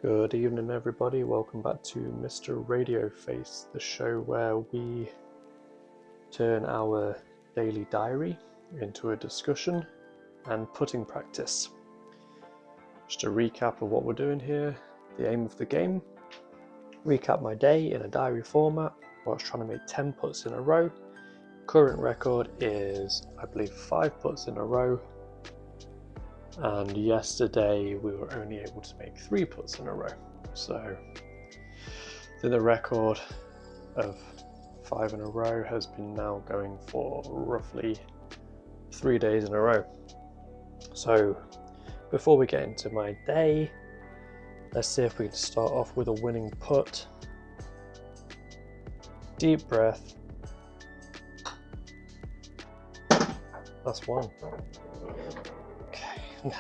Good evening, everybody. Welcome back to Mr. Radio Face, the show where we turn our daily diary into a discussion and putting practice. Just a recap of what we're doing here, the aim of the game. Recap my day in a diary format where I was trying to make 10 putts in a row. Current record is, I believe, 5 putts in a row. And yesterday we were only able to make 3 putts in a row. So the record of 5 in a row has been now going for roughly 3 days in a row. So before we get into my day, let's see if we can start off with a winning putt. Deep breath. That's one.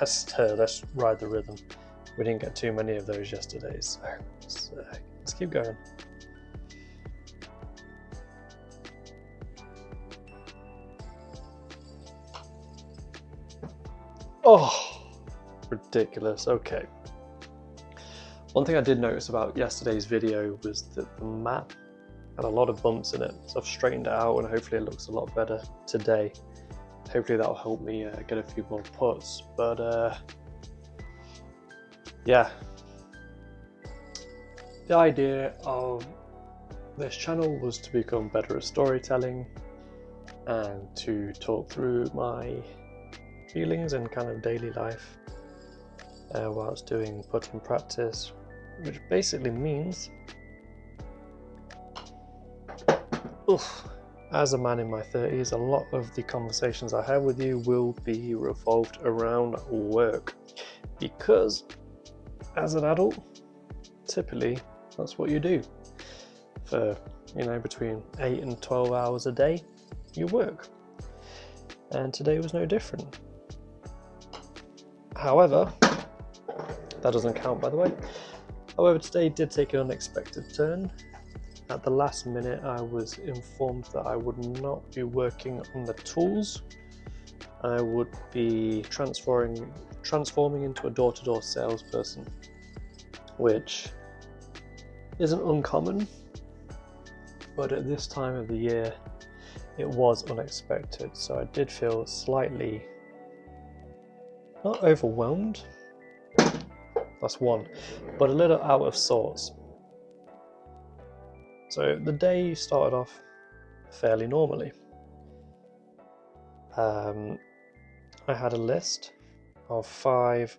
Let's ride the rhythm. We didn't get too many of those yesterday, so let's keep going. Oh, ridiculous. Okay. One thing I did notice about yesterday's video was that the mat had a lot of bumps in it, so I've straightened it out and hopefully it looks a lot better today. Hopefully that'll help me get a few more putts, but yeah. The idea of this channel was to become better at storytelling and to talk through my feelings and kind of daily life whilst doing putting practice, which basically means as a man in my 30s, a lot of the conversations I have with you will be revolved around work, because as an adult, typically that's what you do for, between 8 and 12 hours a day. You work, and today was no different. However, that doesn't count, by the way. However, today did take an unexpected turn. At the last minute, I was informed that I would not be working on the tools. I would be transforming into a door-to-door salesperson, which isn't uncommon, but at this time of the year, it was unexpected. So I did feel slightly, not overwhelmed, that's one, but a little out of sorts. So the day started off fairly normally. I had a list of 5.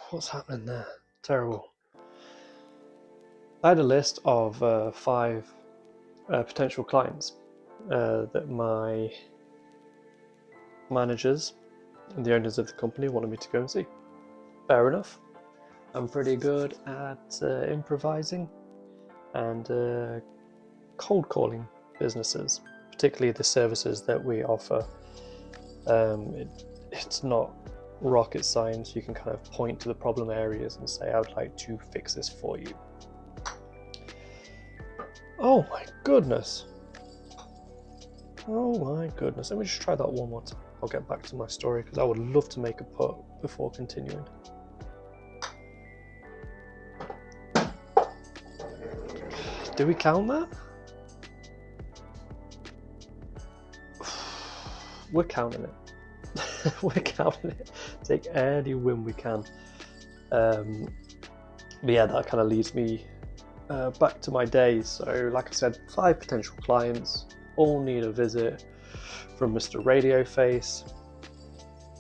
What's happening there? Terrible. I had a list of 5 potential clients that my managers and the owners of the company wanted me to go and see. Fair enough. I'm pretty good at improvising and cold calling businesses, particularly the services that we offer. It's not rocket science. You can kind of point to the problem areas and say, I would like to fix this for you. Oh my goodness. Oh my goodness. Let me just try that one more time. I'll get back to my story because I would love to make a putt before continuing. Do we count that? We're counting it. We're counting it. Take any win we can. But yeah, that kind of leads me back to my day. So like I said, 5 potential clients, all need a visit from Mr. Radio Face.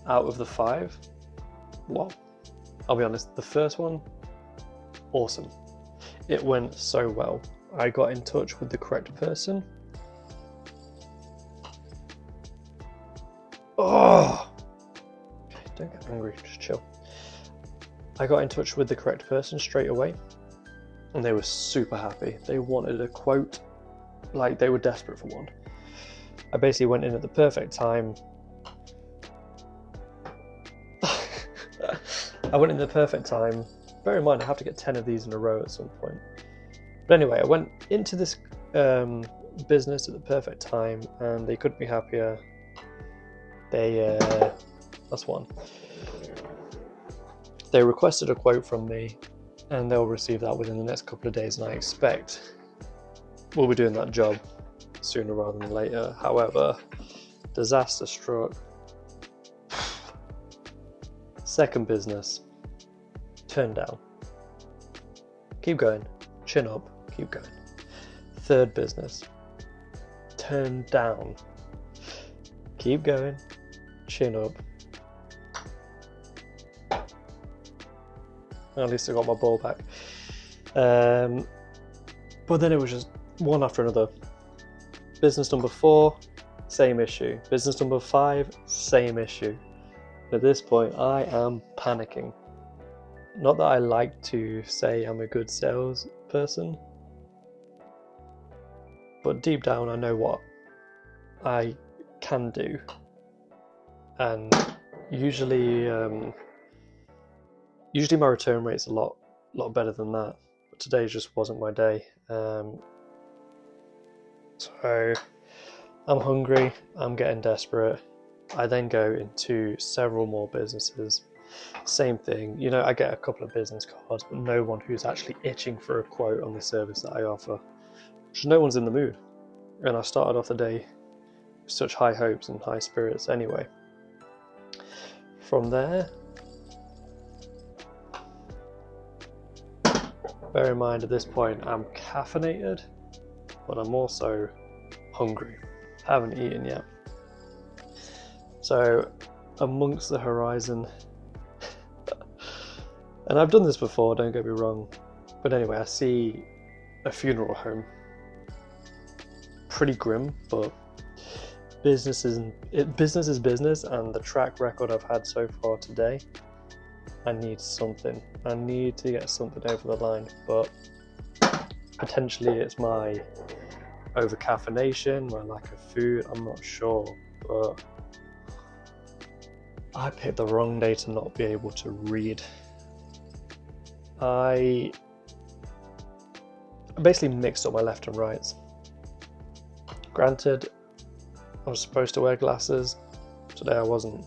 Out of the 5, well, I'll be honest, the first one, awesome. It went so well. I got in touch with the correct person. Oh! Okay, don't get angry, just chill. I got in touch with the correct person straight away, and they were super happy. They wanted a quote, like they were desperate for one. I basically went in at the perfect time. I went in the perfect time. Bear in mind, I have to get 10 of these in a row at some point. But anyway, I went into this business at the perfect time, and they couldn't be happier. That's one. They requested a quote from me, and they'll receive that within the next couple of days, and I expect we'll be doing that job sooner rather than later. However, disaster struck. Second business, turned down. Keep going, chin up, keep going. Third business, turned down. Keep going, chin up. At least I got my ball back. But then it was just one after another. Business number 4, same issue. Business number 5, same issue. At this point, I am panicking. Not that I like to say I'm a good salesperson, but deep down I know what I can do. And usually my return rate's a lot better than that. But today just wasn't my day. So I'm hungry, I'm getting desperate. I then go into several more businesses. Same thing, you know, I get a couple of business cards, but no one who's actually itching for a quote on the service that I offer. Just no one's in the mood. And I started off the day with such high hopes and high spirits anyway. From there, bear in mind at this point I'm caffeinated, but I'm also hungry. Haven't eaten yet. So amongst the horizon, and I've done this before, don't get me wrong, but anyway, I see a funeral home. Pretty grim, but business is business, and the track record I've had so far today, I need something. I need to get something over the line, but potentially it's my over caffeination, my lack of food, I'm not sure, but I picked the wrong day to not be able to read. I basically mixed up my left and rights. Granted, I was supposed to wear glasses, today I wasn't,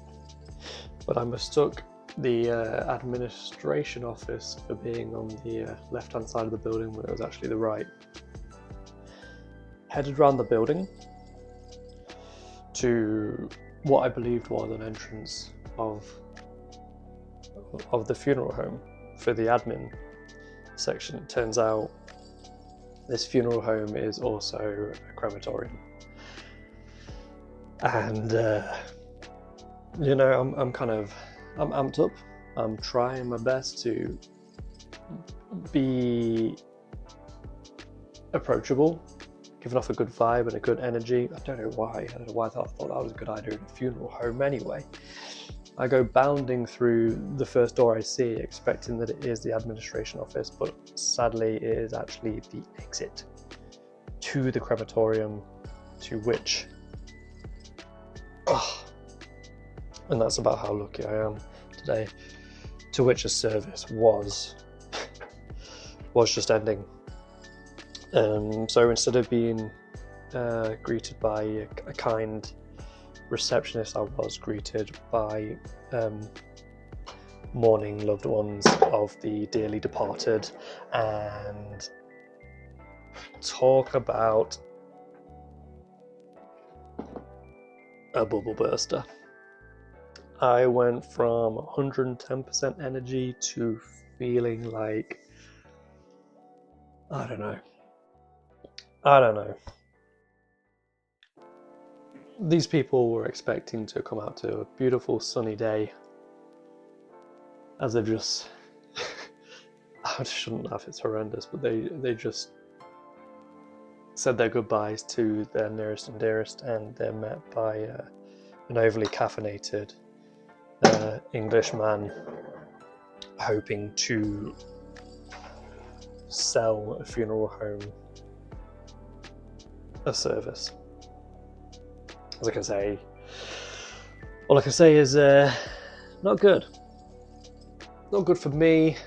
but I mistook the administration office for being on the left hand side of the building when it was actually the right. Headed around the building to what I believed was an entrance of the funeral home for the admin section. It turns out this funeral home is also a crematorium, and you know, I'm amped up. I'm trying my best to be approachable, giving off a good vibe and a good energy. I don't know why I thought that was a good idea in a funeral home anyway. I go bounding through the first door I see, expecting that it is the administration office, but sadly it is actually the exit to the crematorium, to which, and that's about how lucky I am today, to which a service was just ending. So instead of being greeted by a kind receptionist, I was greeted by mourning loved ones of the dearly departed, and talk about a bubble burster. I went from 110% energy to feeling like, I don't know. These people were expecting to come out to a beautiful sunny day, as they've just, I shouldn't laugh, it's horrendous, but they just said their goodbyes to their nearest and dearest, and they're met by an overly caffeinated Englishman hoping to sell a funeral home a service. As I can say, all I can say is not good. Not good for me,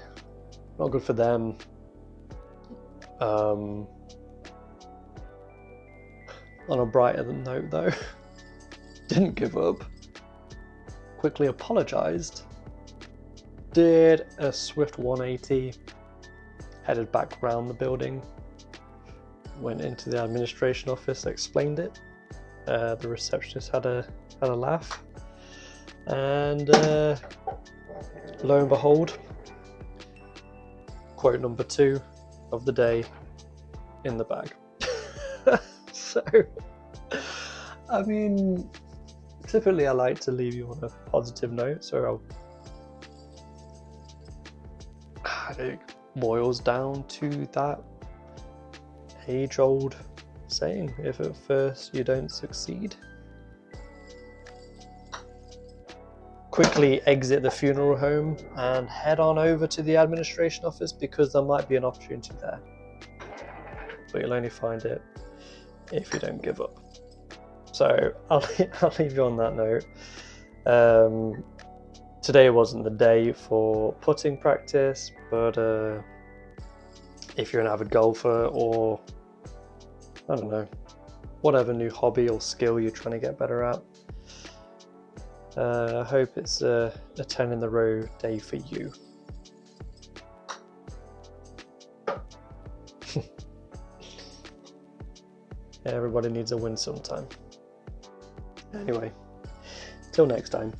not good for them. On a brighter note though, didn't give up, quickly apologised, did a swift 180, headed back around the building, went into the administration office, explained it. The receptionist had a laugh, and lo and behold, quote number 2 of the day in the bag. So, I mean, typically I like to leave you on a positive note, so it boils down to that age-old saying: if at first you don't succeed, quickly exit the funeral home and head on over to the administration office, because there might be an opportunity there, but you'll only find it if you don't give up. So I'll leave you on that note. Today wasn't the day for putting practice, but if you're an avid golfer, or I don't know, whatever new hobby or skill you're trying to get better at, I hope it's a 10 in the row day for you. Everybody needs a win sometime. Anyway, till next time.